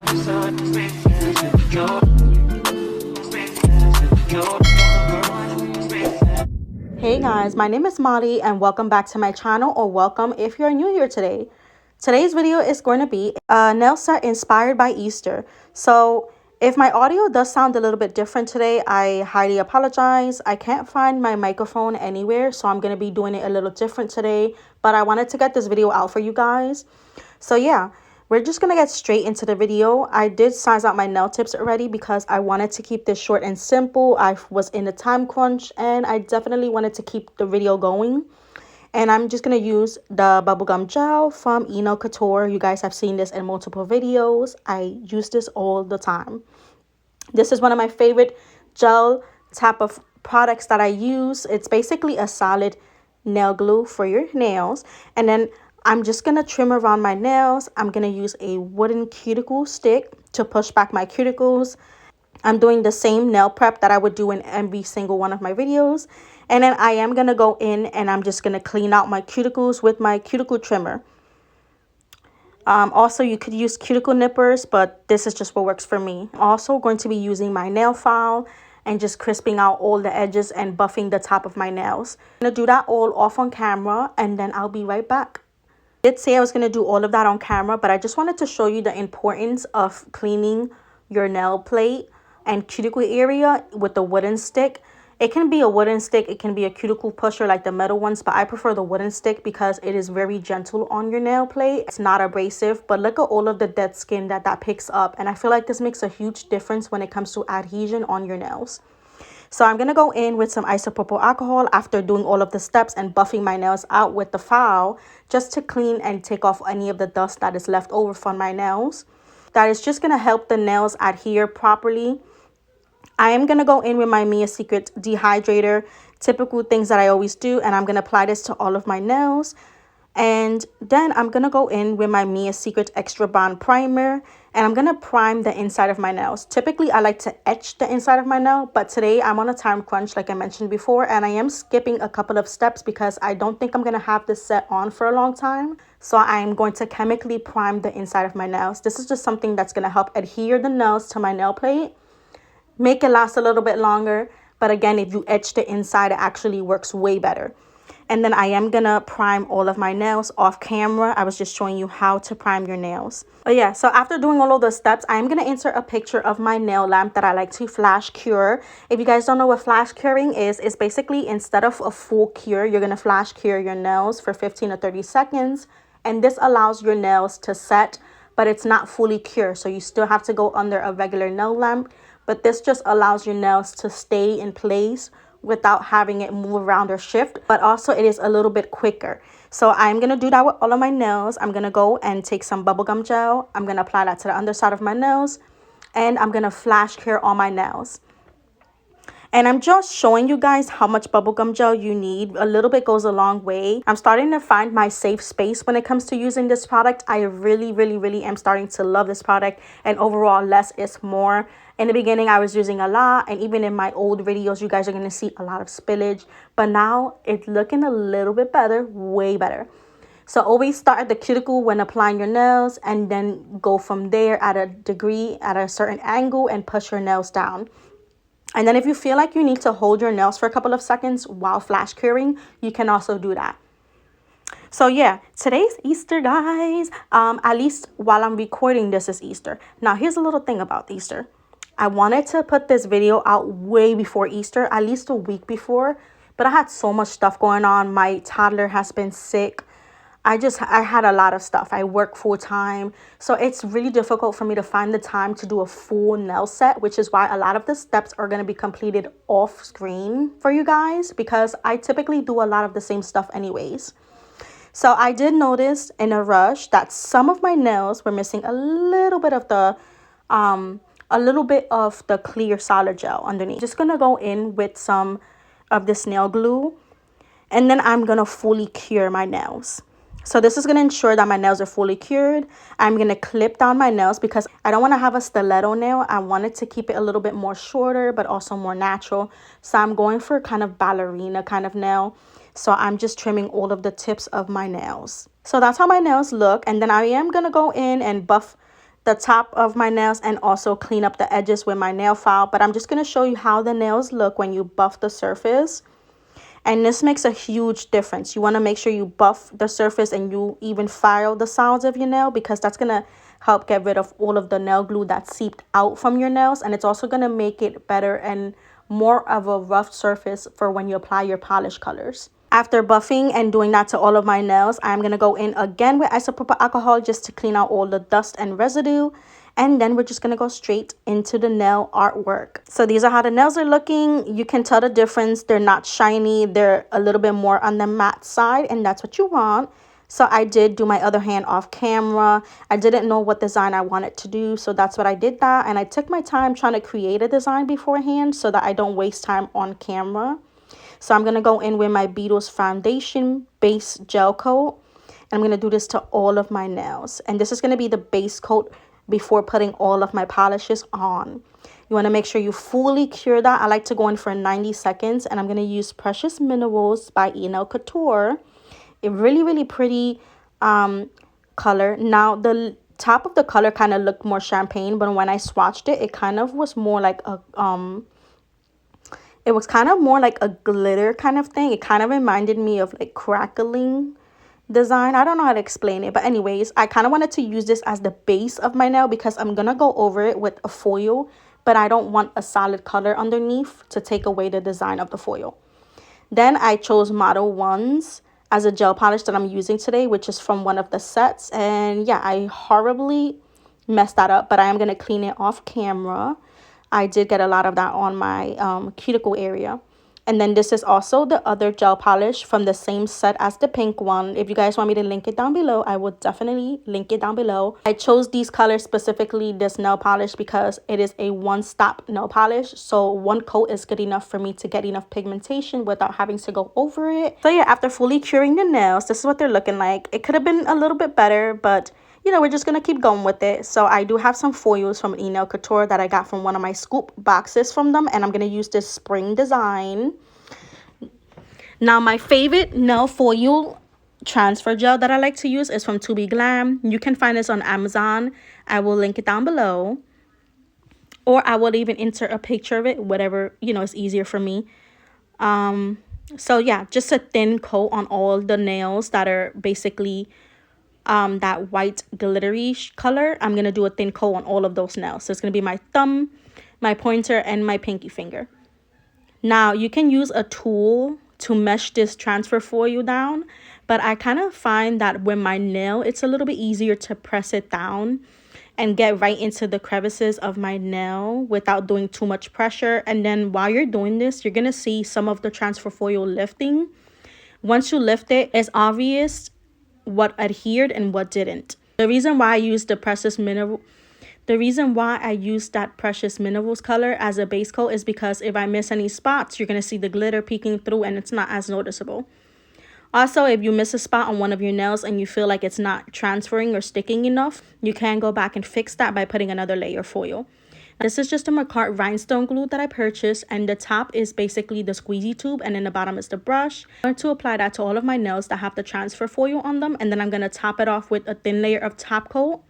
Hey guys, my name is Molly and welcome back to my channel, or welcome if you're new here today. Today's video is going to be a nail set inspired by Easter. So if my audio does sound a little bit different today, I highly apologize. I can't find my microphone anywhere, so I'm going to be doing it a little different today. But I wanted to get this video out for you guys. So yeah, we're just going to get straight into the video. I did size out my nail tips already because I wanted to keep this short and simple. I was in a time crunch and I definitely wanted to keep the video going. And I'm just going to use the bubblegum gel from Eno Couture. You guys have seen this in multiple videos. I use this all the time. This is one of my favorite gel type of products that I use. It's basically a solid nail glue for your nails. And then I'm just going to trim around my nails. I'm going to use a wooden cuticle stick to push back my cuticles. I'm doing the same nail prep that I would do in every single one of my videos. And then I am going to go in and I'm just going to clean out my cuticles with my cuticle trimmer. Also, you could use cuticle nippers, but this is just what works for me. I'm also going to be using my nail file and just crisping out all the edges and buffing the top of my nails. I'm going to do that all off on camera and then I'll be right back. I did say I was going to do all of that on camera, but I just wanted to show you the importance of cleaning your nail plate and cuticle area with the wooden stick. It can be a wooden stick, it can be a cuticle pusher like the metal ones, but I prefer the wooden stick because it is very gentle on your nail plate. It's not abrasive, but look at all of the dead skin that picks up, and I feel like this makes a huge difference when it comes to adhesion on your nails. So I'm going to go in with some isopropyl alcohol after doing all of the steps and buffing my nails out with the file just to clean and take off any of the dust that is left over from my nails. That is just going to help the nails adhere properly. I am going to go in with my Mia Secret dehydrator, typical things that I always do, and I'm going to apply this to all of my nails. And then I'm going to go in with my Mia Secret Extra Bond Primer, and I'm going to prime the inside of my nails. Typically, I like to etch the inside of my nail, but today I'm on a time crunch like I mentioned before, and I am skipping a couple of steps because I don't think I'm going to have this set on for a long time. So I'm going to chemically prime the inside of my nails. This is just something that's going to help adhere the nails to my nail plate, make it last a little bit longer. But again, if you etch the inside, it actually works way better. And then I am going to prime all of my nails off camera. I was just showing you how to prime your nails. But yeah, so after doing all of those steps, I'm going to insert a picture of my nail lamp that I like to flash cure. If you guys don't know what flash curing is, it's basically instead of a full cure, you're going to flash cure your nails for 15 to 30 seconds. And this allows your nails to set, but it's not fully cured. So you still have to go under a regular nail lamp. But this just allows your nails to stay in place without having it move around or shift. But also it is a little bit quicker. So I'm going to do that with all of my nails. I'm going to go and take some bubblegum gel. I'm going to apply that to the underside of my nails. And I'm going to flash cure all my nails. And I'm just showing you guys how much bubblegum gel you need. A little bit goes a long way. I'm starting to find my safe space when it comes to using this product. I really am starting to love this product. And overall, less is more. In the beginning, I was using a lot. And even in my old videos, you guys are going to see a lot of spillage. But now it's looking a little bit better, way better. So always start at the cuticle when applying your nails. And then go from there at a degree, at a certain angle, and push your nails down. And then if you feel like you need to hold your nails for a couple of seconds while flash curing, you can also do that. So yeah, today's Easter, guys. At least while I'm recording this is Easter. Now here's a little thing about Easter. I wanted to put this video out way before Easter, at least a week before. But I had so much stuff going on. My toddler has been sick. I had a lot of stuff. I work full time. So it's really difficult for me to find the time to do a full nail set, which is why a lot of the steps are going to be completed off screen for you guys, because I typically do a lot of the same stuff anyways. So I did notice in a rush that some of my nails were missing a little bit of the clear solid gel underneath. Just going to go in with some of this nail glue, and then I'm going to fully cure my nails. So this is going to ensure that my nails are fully cured. I'm going to clip down my nails because I don't want to have a stiletto nail. I wanted to keep it a little bit more shorter, but also more natural. So I'm going for kind of ballerina kind of nail. So I'm just trimming all of the tips of my nails. So that's how my nails look. And then I am going to go in and buff the top of my nails and also clean up the edges with my nail file. But I'm just going to show you how the nails look when you buff the surface. And this makes a huge difference. You want to make sure you buff the surface and you even file the sides of your nail, because that's going to help get rid of all of the nail glue that seeped out from your nails. And it's also going to make it better and more of a rough surface for when you apply your polish colors. After buffing and doing that to all of my nails, I'm going to go in again with isopropyl alcohol just to clean out all the dust and residue. And then we're just going to go straight into the nail artwork. So these are how the nails are looking. You can tell the difference. They're not shiny. They're a little bit more on the matte side, and that's what you want. So I did do my other hand off camera. I didn't know what design I wanted to do, so that's what I did that. And I took my time trying to create a design beforehand so that I don't waste time on camera. So I'm going to go in with my Beetles Foundation Base Gel Coat. And I'm going to do this to all of my nails. And this is going to be the base coat before putting all of my polishes on. You want to make sure you fully cure that. I like to go in for 90 seconds. And I'm going to use Precious Minerals by Enel Couture. A really, really pretty color. Now, the top of the color kind of looked more champagne. But when I swatched it, it kind of was more like a... It was kind of more like a glitter kind of thing. It kind of reminded me of like crackling design. I don't know how to explain it. But anyways, I kind of wanted to use this as the base of my nail because I'm going to go over it with a foil. But I don't want a solid color underneath to take away the design of the foil. Then I chose Model 1s as a gel polish that I'm using today, which is from one of the sets. And yeah, I horribly messed that up. But I am going to clean it off camera. I did get a lot of that on my cuticle area. And then this is also the other gel polish from the same set as the pink one. If you guys want me to link it down below, I will definitely link it down below. I chose these colors, specifically this nail polish, because it is a one-stop nail polish. So one coat is good enough for me to get enough pigmentation without having to go over it. So yeah, after fully curing the nails, this is what they're looking like. It could have been a little bit better, but... you know, we're just going to keep going with it. So I do have some foils from Enel Couture that I got from one of my scoop boxes from them. And I'm going to use this spring design. Now, my favorite nail foil transfer gel that I like to use is from To Be Glam. You can find this on Amazon. I will link it down below. Or I will even insert a picture of it, whatever, you know, is easier for me. So yeah, just a thin coat on all the nails that are basically... that white glittery color. I'm going to do a thin coat on all of those nails. So it's going to be my thumb, my pointer, and my pinky finger. Now, you can use a tool to mesh this transfer foil down. But I kind of find that with my nail, it's a little bit easier to press it down and get right into the crevices of my nail without doing too much pressure. And then while you're doing this, you're going to see some of the transfer foil lifting. Once you lift it, it's obvious what adhered and what didn't. The reason why I used that Precious Minerals color as a base coat is because if I miss any spots, you're going to see the glitter peeking through and it's not as noticeable. Also, if you miss a spot on one of your nails and you feel like it's not transferring or sticking enough, you can go back and fix that by putting another layer of foil. This is just a Macart rhinestone glue that I purchased, and the top is basically the squeezy tube and then the bottom is the brush. I'm going to apply that to all of my nails that have the transfer foil on them, and then I'm going to top it off with a thin layer of top coat.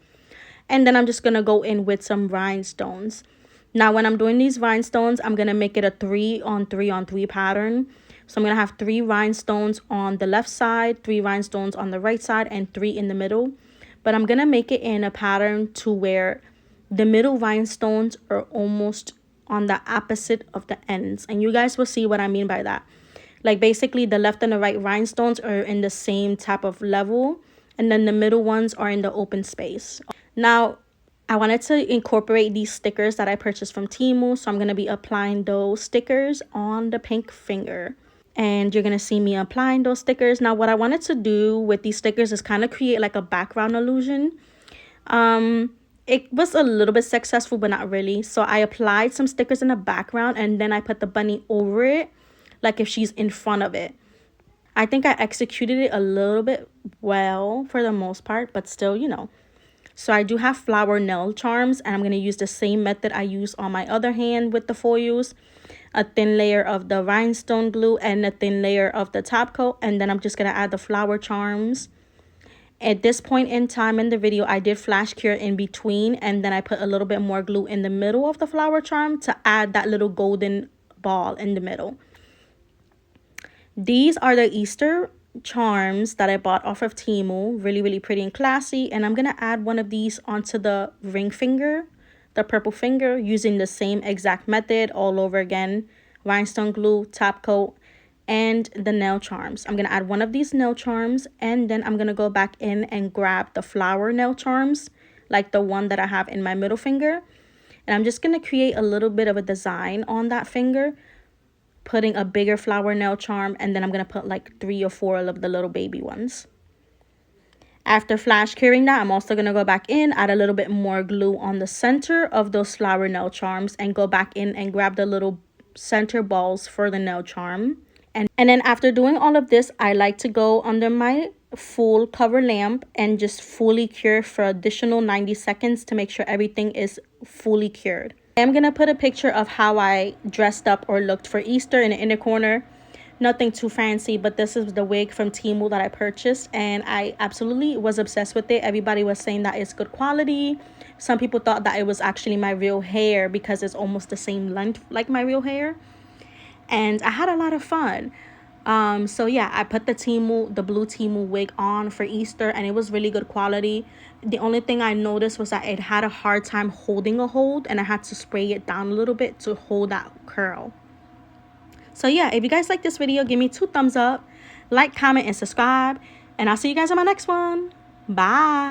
And then I'm just going to go in with some rhinestones. Now, when I'm doing these rhinestones, I'm going to make it a 3-on-3-on-3 pattern. So I'm going to have 3 rhinestones on the left side, 3 rhinestones on the right side, and 3 in the middle. But I'm going to make it in a pattern to where the middle rhinestones are almost on the opposite of the ends. And you guys will see what I mean by that. Like basically the left and the right rhinestones are in the same type of level. And then the middle ones are in the open space. Now, I wanted to incorporate these stickers that I purchased from Temu. So I'm going to be applying those stickers on the pink finger. And you're going to see me applying those stickers. Now, what I wanted to do with these stickers is kind of create like a background illusion. It was a little bit successful, but not really. So I applied some stickers in the background and then I put the bunny over it, like if she's in front of it. I think I executed it a little bit well for the most part, but still, you know. So I do have flower nail charms, and I'm going to use the same method I use on my other hand with the foils. A thin layer of the rhinestone glue and a thin layer of the top coat. And then I'm just going to add the flower charms. At this point in time in the video, I did flash cure in between, and then I put a little bit more glue in the middle of the flower charm to add that little golden ball in the middle. These are the Easter charms that I bought off of Temu. Really, really pretty and classy. And I'm going to add one of these onto the ring finger, the purple finger, using the same exact method all over again. Rhinestone glue, top coat, and the nail charms. I'm going to add one of these nail charms, and then I'm going to go back in and grab the flower nail charms, like the one that I have in my middle finger. And I'm just going to create a little bit of a design on that finger, putting a bigger flower nail charm, and then I'm going to put like 3 or 4 of the little baby ones. After flash curing that, I'm also going to go back in, add a little bit more glue on the center of those flower nail charms, and go back in and grab the little center balls for the nail charm. And then after doing all of this, I like to go under my full cover lamp and just fully cure for additional 90 seconds to make sure everything is fully cured. I'm going to put a picture of how I dressed up or looked for Easter in the inner corner. Nothing too fancy, but this is the wig from Temu that I purchased, and I absolutely was obsessed with it. Everybody was saying that it's good quality. Some people thought that it was actually my real hair because it's almost the same length like my real hair. And I had a lot of fun. So yeah, I put the blue Temu wig on for Easter, and it was really good quality. The only thing I noticed was that it had a hard time holding a hold, and I had to spray it down a little bit to hold that curl. So yeah, if you guys like this video, give me 2 thumbs up, like, comment, and subscribe, and I'll see you guys on my next one. Bye.